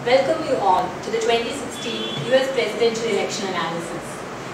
Welcome you all to the 2016 US presidential election analysis.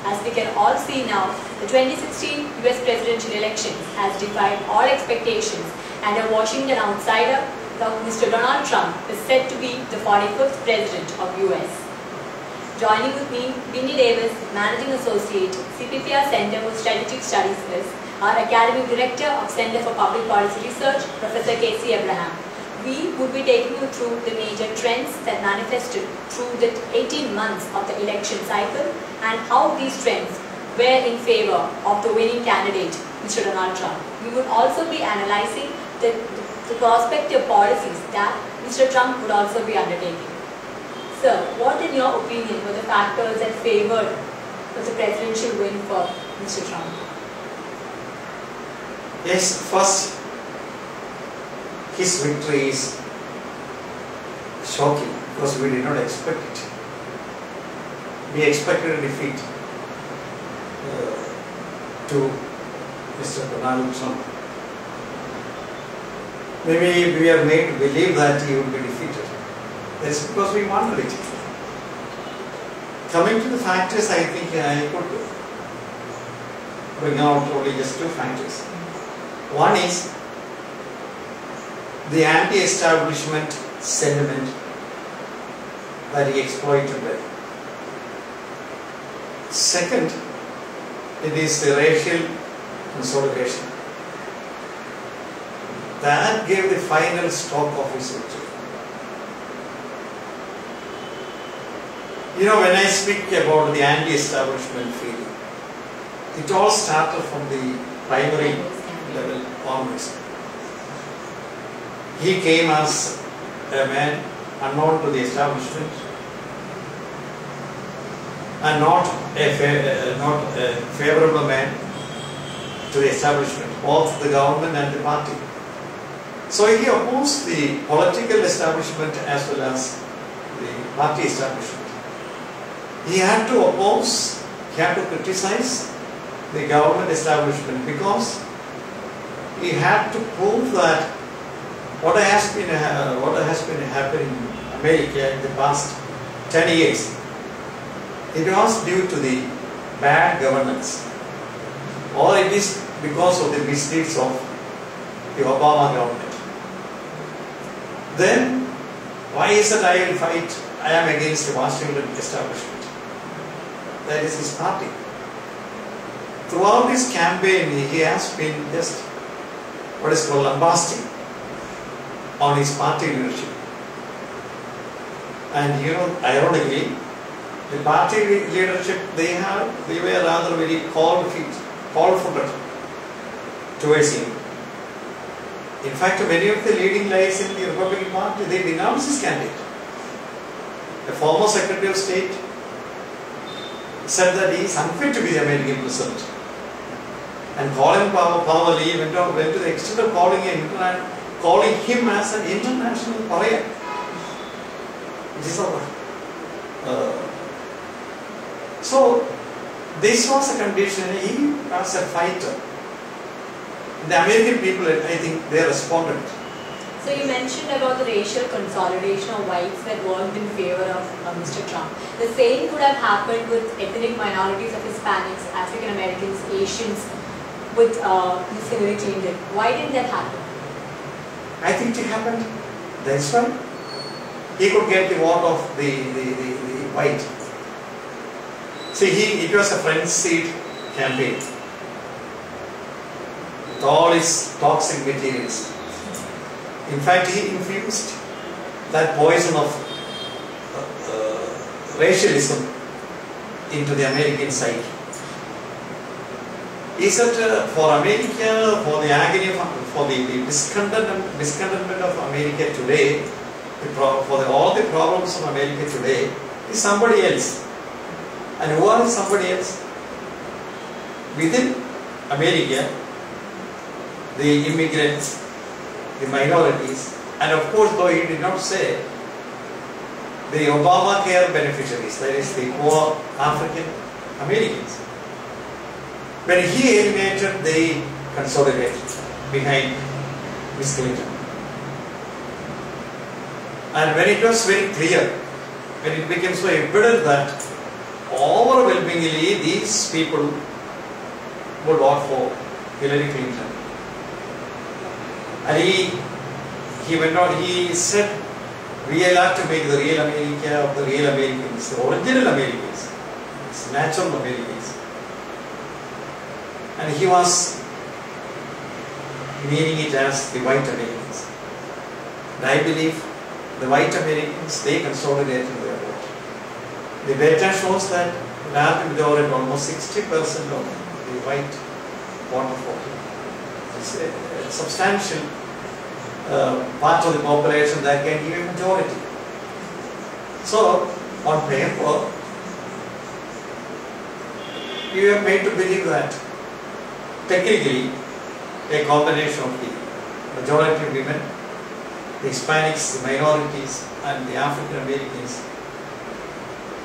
As we can all see now, the 2016 US presidential elections has defied all expectations, and a Washington outsider, Mr. Donald Trump, is said to be the 45th president of US. Joining with me, Vinny Davis, Managing Associate, CPPR Centre for Strategic Studies, is our Academic Director of Centre for Public Policy Research, Professor K.C. Abraham. We would be taking you through the major trends that manifested through the 18 months of the election cycle and how these trends were in favor of the winning candidate, Mr. Donald Trump. We would also be analyzing the prospective policies that Mr. Trump would also be undertaking. Sir, what in your opinion were the factors that favored the presidential win for Mr. Trump? Yes, first, his victory is shocking because we did not expect it. We expected a defeat to Mr. Donald Trump. Maybe we are made to believe that he would be defeated. That's because we wanted it. Coming to the factors, I think I could bring out only just two factors. One is the anti-establishment sentiment that he exploited. Second, it is the racial consolidation. That gave the final stroke of his victory. You know, when I speak about the anti-establishment feeling, it all started from the primary level onwards. He came as a man unknown to the establishment and not a favorable man to the establishment, both the government and the party. So he opposed the political establishment as well as the party establishment. He had to oppose, he had to criticize the government establishment because he had to prove that what has been happening in America in the past 10 years, it was due to the bad governance, or it is because of the misdeeds of the Obama government. Then, why is it I will fight? I am against the Washington establishment. That is his party. Throughout this campaign, he has been just what is called lambasting on his party leadership. And you know, ironically, the party leadership, they were rather very cold-footed towards him. In fact, many of the leading lights in the Republican Party, they denounced his candidate. A former Secretary of State said that he is unfit to be the American president. And Colin Powell went to the extent of calling him as an international pariah. So, this was a condition. He was a fighter. The American people, I think, they responded. So you mentioned about the racial consolidation of whites that worked in favor of Mr. Trump. The same could have happened with ethnic minorities of Hispanics, African Americans, Asians with Ms. Hilary Clinton. Why didn't that happen? I think it happened. That's why he could get the vote of the white. See, it was a frenzied campaign with all his toxic materials. In fact, he infused that poison of racialism into the American psyche. He said for America, for the agony, for the discontentment of America today, all the problems of America today is somebody else. And who are somebody else? Within America, the immigrants, the minorities, and of course, though he did not say, the Obamacare beneficiaries, that is the poor African Americans. When he eliminated, they consolidated behind Ms. Clinton. And when it was very clear, when it became so evident that overwhelmingly these people would vote for Hilary Clinton, and he went on, he said, we have to make the real America of the real Americans, the original Americans, it's natural Americans. And he was meaning it as the white Americans. And I believe the white Americans, they consolidated their vote. The data shows that large majority, almost 60% of the white voted for him. It's a substantial part of the population that can give a majority. So, on paper, you are made to believe that technically a combination of the majority of women, the Hispanics, the minorities, and the African Americans,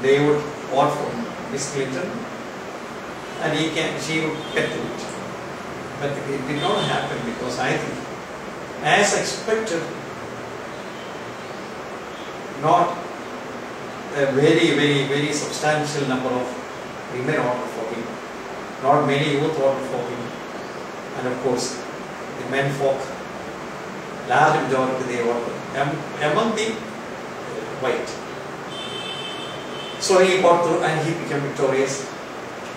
they would vote for Miss Clinton, and she would get to it. But it did not happen because I think, as expected, not a very substantial number of women voted for him. Not many youth voted for him. And of course, the men folk, large majority they voted among the white. So he got through and he became victorious.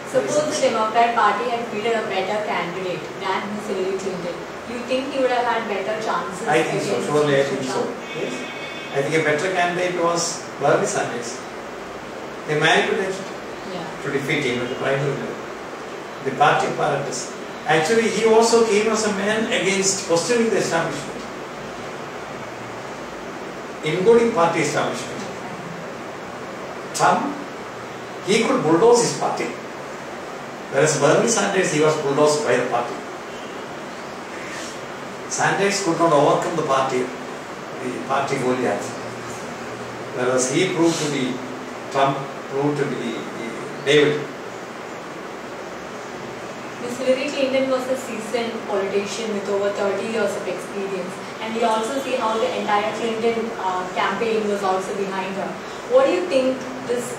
Suppose the Democrat Party had fielded a better candidate than Miss Hilary Clinton, you think he would have had better chances? I think so, surely I think so. Yes. I think a better candidate was Bernie Sanders. They manipulated to defeat him at the primary level. The party apparatus. Actually, he also came as a man against questioning the establishment, including party establishment. Trump, he could bulldoze his party, whereas Bernie Sanders, he was bulldozed by the party. Sanders could not overcome the party Goliath, whereas he proved to be, Trump proved to be David. Miss Hilary Clinton was a seasoned politician with over 30 years of experience, and we also see how the entire Clinton campaign was also behind her. What do you think this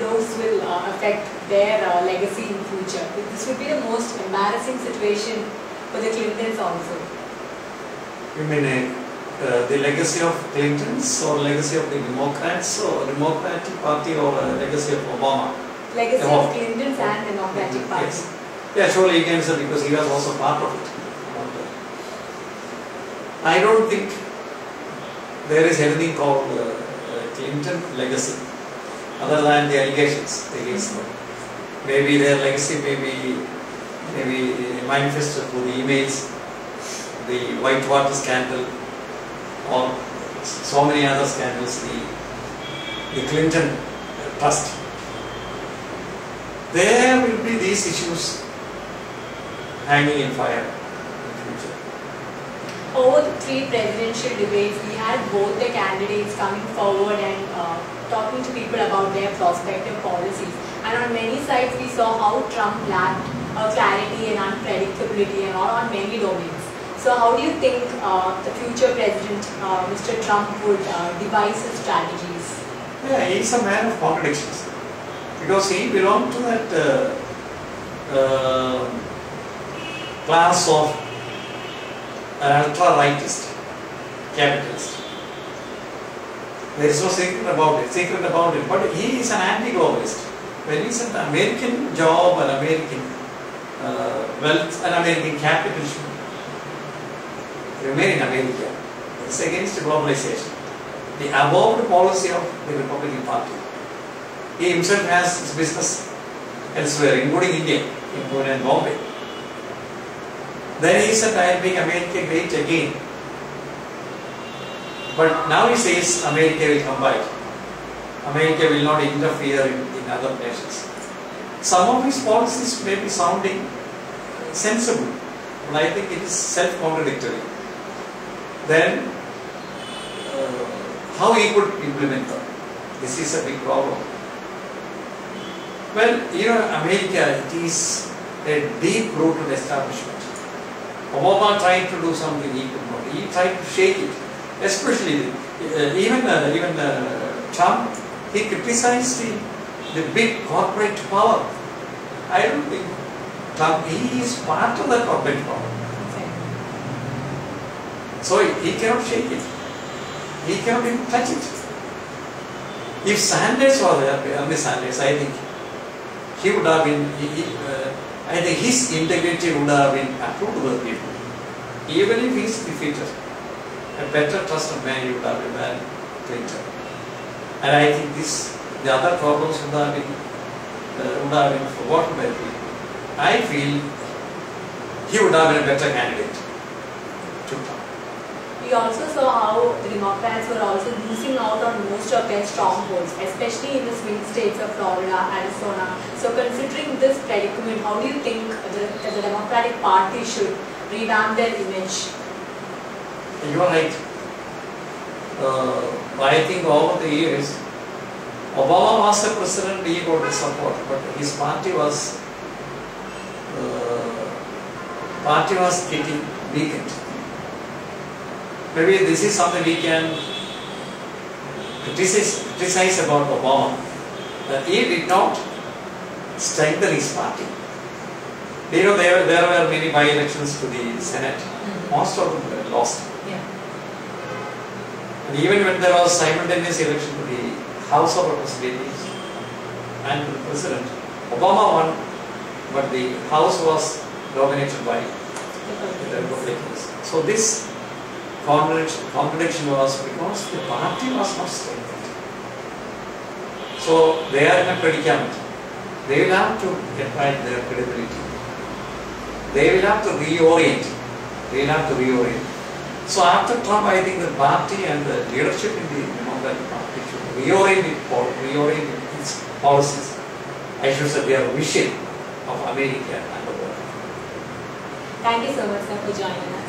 loss will affect their legacy in future? This would be the most embarrassing situation for the Clintons also. You mean the legacy of Clintons or legacy of the Democrats or Democratic Party or legacy of Obama? Legacy of Clintons and Democratic Party. Yes. Yeah, surely you can say because he was also part of it. I don't think there is anything called Clinton legacy other than the allegations against them. Maybe their legacy may be manifested through the emails, the Whitewater scandal, or so many other scandals, the Clinton trust. There will be these issues hanging in fire in the future. Over the 3 presidential debates, we had both the candidates coming forward and talking to people about their prospective policies. And on many sides, we saw how Trump lacked clarity and unpredictability and all on many domains. So how do you think the future president, Mr. Trump, would devise his strategies? Yeah, he's a man of contradictions because he belonged to that class of an ultra-rightist capitalist. There is no secret about it, but he is an anti-globalist. When he said American job, an American wealth, an American capital should remain in America, it's against globalization. The above policy of the Republican Party. He himself has his business elsewhere, including India, in Pune and Bombay. Then he said, I will make America great again. But now he says America will come back. America will not interfere in other nations. Some of his policies may be sounding sensible, but I think it is self-contradictory. Then, how he could implement them? This is a big problem. Well, you know, America, it is a deep-rooted establishment. Obama tried to do something he could not. He tried to shake it. Especially even Trump, he criticized the big corporate power. I don't think Trump, he is part of the corporate power. So he cannot shake it. He cannot even touch it. If Sanders was there, Sanders, I think he would have been, I think his integrity would have been approved to the people. Even if he is defeated, a better trusted man he would have been than Clinton. And I think the other problems would have been forgotten by the people. I feel he would have been a better candidate to Trump. We also saw how the Democrats were also losing out on most of their strongholds, especially in the swing states of Florida, Arizona. So considering this predicament, how do you think the Democratic Party should revamp their image? You are right. I think over the years, Obama was a president, he got the support, but his party was getting weakened. Maybe this is something we can criticize about Obama, that he did not strengthen his party. You know, there were many by-elections to the Senate. Most of them were lost. Yeah. And even when there was simultaneous election to the House of Representatives and to the President, Obama won, but the House was dominated by the Republicans. So this contradiction was because the party was not strengthened. So they are in a predicament. They will have to get right their credibility. They will have to reorient. So after Trump, I think the party and the leadership in the Democratic Party should reorient its policies. I should say their vision of America and the world. Thank you so much, sir, for joining us.